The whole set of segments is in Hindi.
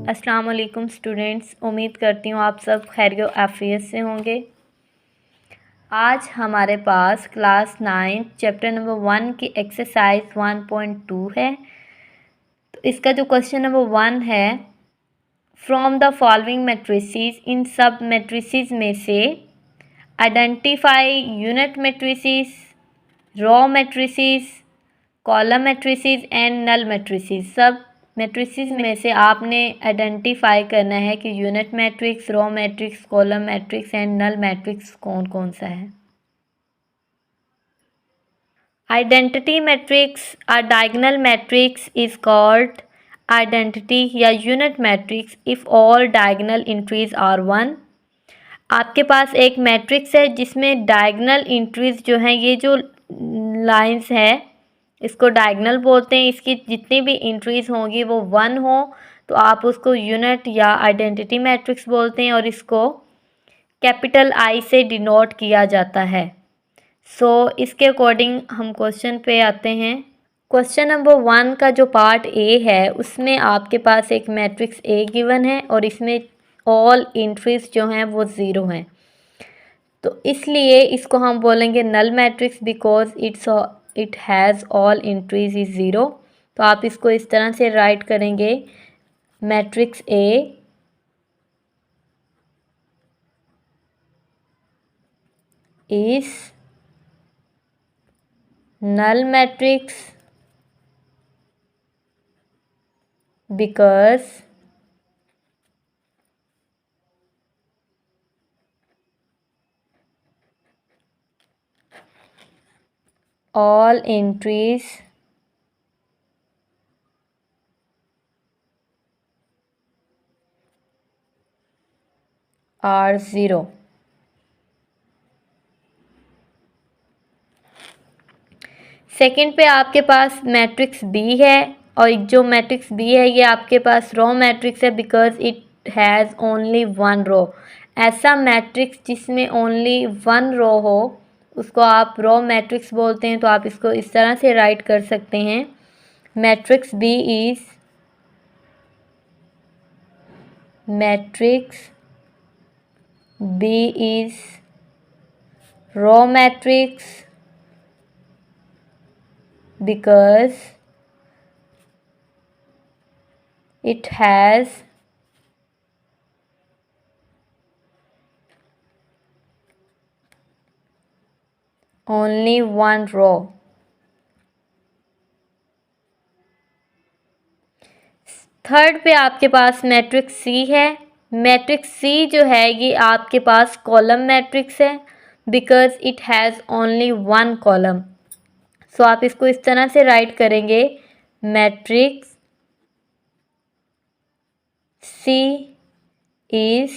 अस्सलाम वालेकुम स्टूडेंट्स, उम्मीद करती हूँ आप सब खैरियत आफियत से होंगे। आज हमारे पास क्लास 9 चैप्टर नंबर 1 की एक्सरसाइज 1.2 है। तो इसका जो क्वेश्चन नंबर 1 है, फ्रॉम द फॉलोइंग मैट्रिसेस, इन सब मैट्रिसेस में से identify unit matrices, row matrices, column matrices and null matrices. सब मैट्रिसेस में से आपने आइडेंटिफाई करना है कि unit matrix, row matrix, column matrix and null matrix कौन कौन सा है। Identity matrix, a diagonal matrix is called identity या unit matrix if all diagonal entries are 1। आपके पास एक मैट्रिक्स है जिसमें डायगोनल एंट्रीज जो हैं, ये जो लाइंस है इसको डायगोनल बोलते हैं। इसकी जितनी भी एंट्रीज होंगी वो 1 हो तो आप उसको यूनिट या आइडेंटिटी मैट्रिक्स बोलते हैं और इसको कैपिटल आई से डिनोट किया जाता है। इसके अकॉर्डिंग हम क्वेश्चन पे आते हैं। क्वेश्चन नंबर 1 का जो पार्ट ए है उसमें आपके पास एक मैट्रिक्स ए गिवन है और इसमें ऑल एंट्रीज जो हैं वो 0 हैं, तो इसलिए इसको हम बोलेंगे null matrix because it has all entries is 0। तो आप इसको इस तरह से राइट करेंगे, matrix A is null matrix because all entries are 0। Second पे आपके पास मैट्रिक्स बी है और जो मैट्रिक्स बी है ये आपके पास रॉ मैट्रिक्स है बिकॉज इट हैज़ ओनली 1 रो। ऐसा मैट्रिक्स जिसमें ओनली 1 रो हो उसको आप रॉ मैट्रिक्स बोलते हैं। तो आप इसको इस तरह से राइट कर सकते हैं, matrix B is row matrix because it has only 1 row। Third पे आपके पास मैट्रिक्स सी है। मैट्रिक्स सी जो है ये आपके पास कॉलम मैट्रिक्स है because it has only 1 column. सो आप इसको इस तरह से राइट करेंगे, matrix C is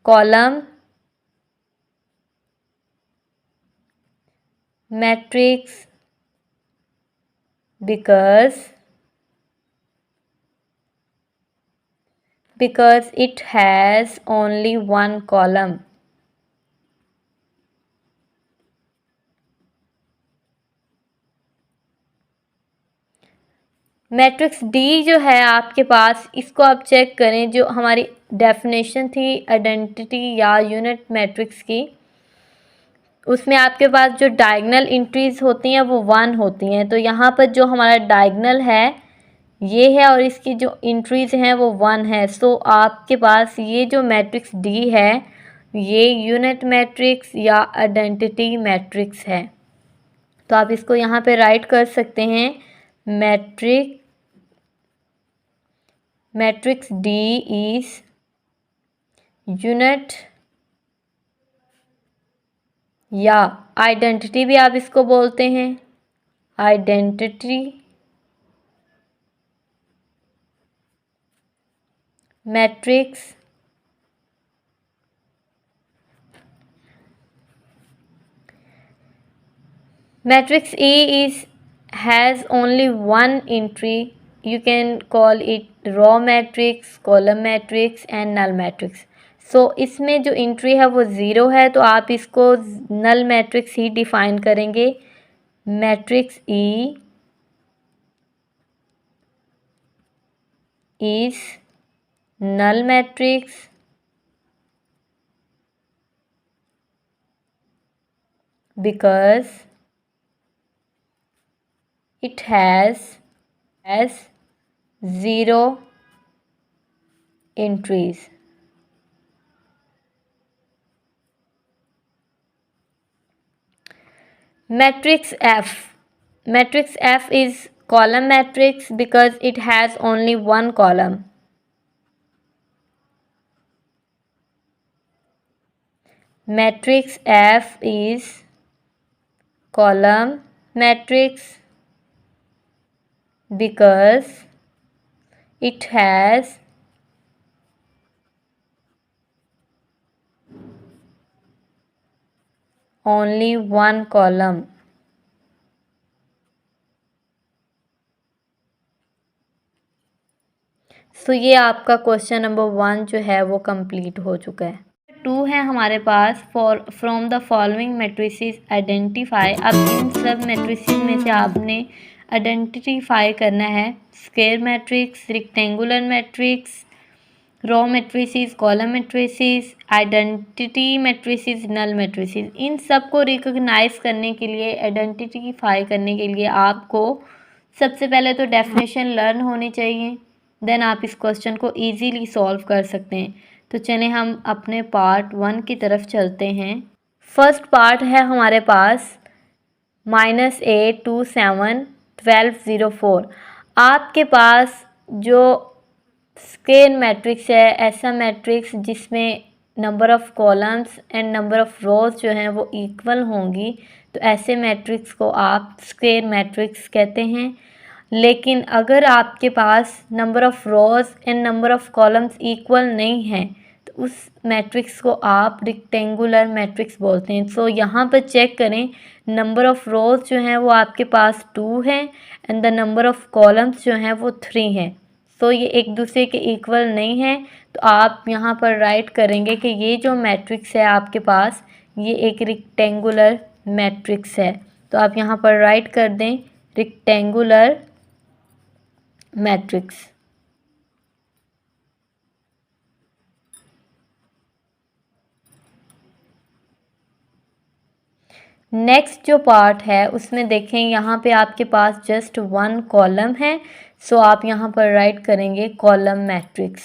column matrix because it has only 1 column। Matrix D जो है आपके पास, इसको आप चेक करें, जो हमारी डेफिनेशन थी आइडेंटिटी या यूनिट मैट्रिक्स की, उसमें आपके पास जो डायगोनल एंट्रीज होती हैं वो 1 होती हैं। तो यहाँ पर जो हमारा डायगोनल है ये है और इसकी जो एंट्रीज हैं वो 1 है। सो आपके पास ये जो मैट्रिक्स डी है ये यूनिट मैट्रिक्स या आइडेंटिटी मैट्रिक्स है। तो आप इसको यहाँ पे राइट कर सकते हैं, मैट्रिक्स डी इज यूनिट या आइडेंटिटी भी आप इसको बोलते हैं, identity matrix matrix A has only 1 entry, you can call it raw matrix, column matrix and null matrix। इसमें जो एंट्री है वो 0 है तो आप इसको नल मैट्रिक्स ही डिफाइन करेंगे, matrix E is null matrix because it has zero entries. Matrix F. Matrix F is column matrix because it has only one column. Matrix F is column matrix because it has only one column. सो ये आपका क्वेश्चन नंबर 1 जो है वो कंप्लीट हो चुका है। 2 है हमारे पास, for from the following matrices identify. अब इन सब मैट्रिसेस में से आपने आइडेंटिफाई करना है square matrix, rectangular matrix, row matrices, column matrices, identity matrices, null matrices. इन सब को रिकॉग्नाइज करने के लिए, आइडेंटिफाई करने के लिए आपको सबसे पहले तो डेफिनेशन लर्न होनी चाहिए, देन आप इस क्वेश्चन को इजीली सॉल्व कर सकते हैं। तो चलें हम अपने पार्ट 1 की तरफ चलते हैं। फर्स्ट पार्ट है हमारे पास -8271204। आपके पास जो स्क्वायर मैट्रिक्स है, ऐसा मैट्रिक्स जिसमें number of columns and number of rows जो हैं वो इक्वल होंगी, तो ऐसे मैट्रिक्स को आप स्क्वायर मैट्रिक्स कहते हैं। लेकिन अगर आपके पास number of rows and number of columns equal नहीं है तो उस मैट्रिक्स को आप रेक्टेंगुलर मैट्रिक्स बोलते हैं। सो यहाँ पर चेक करें, नंबर ऑफ़ रोज जो हैं वो आपके पास 2 है and the number of columns जो हैं वो 3 हैं। सो ये एक दूसरे के इक्वल नहीं है, तो आप यहाँ पर राइट करेंगे कि ये जो मैट्रिक्स है आपके पास, ये एक रेक्टेंगुलर मैट्रिक्स है। तो आप यहाँ पर राइट कर दें रेक्टेंगुलर मैट्रिक्स। नेक्स्ट जो पार्ट है उसमें देखें, यहाँ पे आपके पास जस्ट 1 कॉलम है, सो आप यहाँ पर राइट करेंगे column matrix.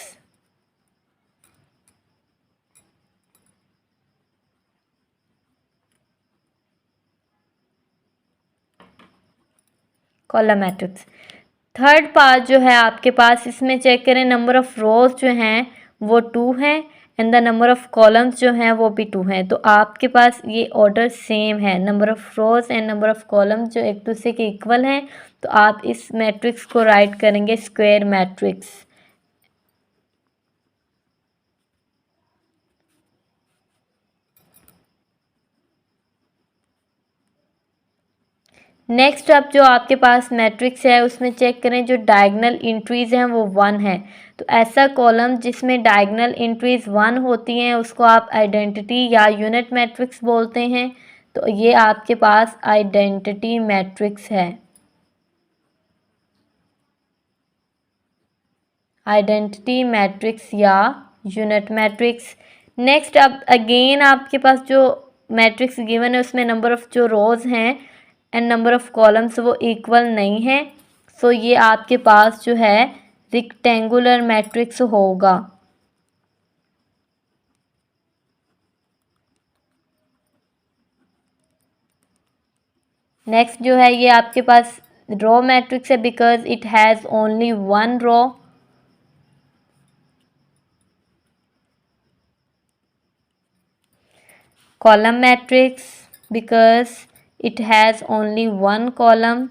Column matrix. Third part जो है आपके पास, इसमें चेक करें नंबर ऑफ़ रोज जो हैं वो 2 हैं and the number of columns जो हैं वो भी 2 हैं। तो आपके पास ये ऑर्डर सेम है, number of rows and number of columns जो एक दूसरे के इक्वल हैं, तो आप इस मैट्रिक्स को राइट करेंगे स्क्वायर मैट्रिक्स। नेक्स्ट अब जो आपके पास मैट्रिक्स है उसमें चेक करें जो डायगोनल एंट्रीज़ हैं वो 1 है। तो ऐसा कॉलम जिसमें डायगोनल एंट्रीज़ 1 होती हैं उसको आप आइडेंटिटी या यूनिट मैट्रिक्स बोलते हैं। तो ये आपके पास आइडेंटिटी मैट्रिक्स है, आइडेंटिटी मैट्रिक्स या यूनिट मैट्रिक्स। नेक्स्ट अब अगेन आपके पास जो मैट्रिक्स गिवन है उसमें नंबर ऑफ़ जो रोज़ हैं एंड नंबर ऑफ़ कॉलम्स वो इक्वल नहीं है, सो ये आपके पास जो है रेक्टेंगुलर मैट्रिक्स होगा। नेक्स्ट जो है ये आपके पास रो मैट्रिक्स है because it has only 1 row. Column matrix because it has only 1 column।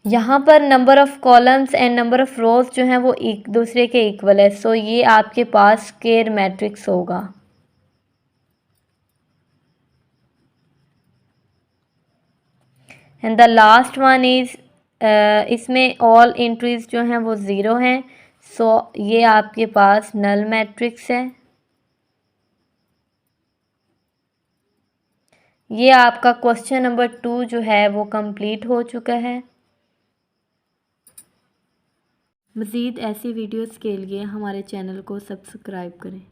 यहाँ पर number of columns and number of rows जो हैं वो एक दूसरे के इक्वल है, सो ये आपके पास स्क्वायर मैट्रिक्स होगा। And the last one is, इसमें ऑल एंट्रीज जो हैं वो 0 हैं, सो ये आपके पास नल मैट्रिक्स है। ये आपका क्वेश्चन नंबर 2 जो है वो कंप्लीट हो चुका है। मज़ीद ऐसी वीडियोज़ के लिए हमारे चैनल को सब्सक्राइब करें।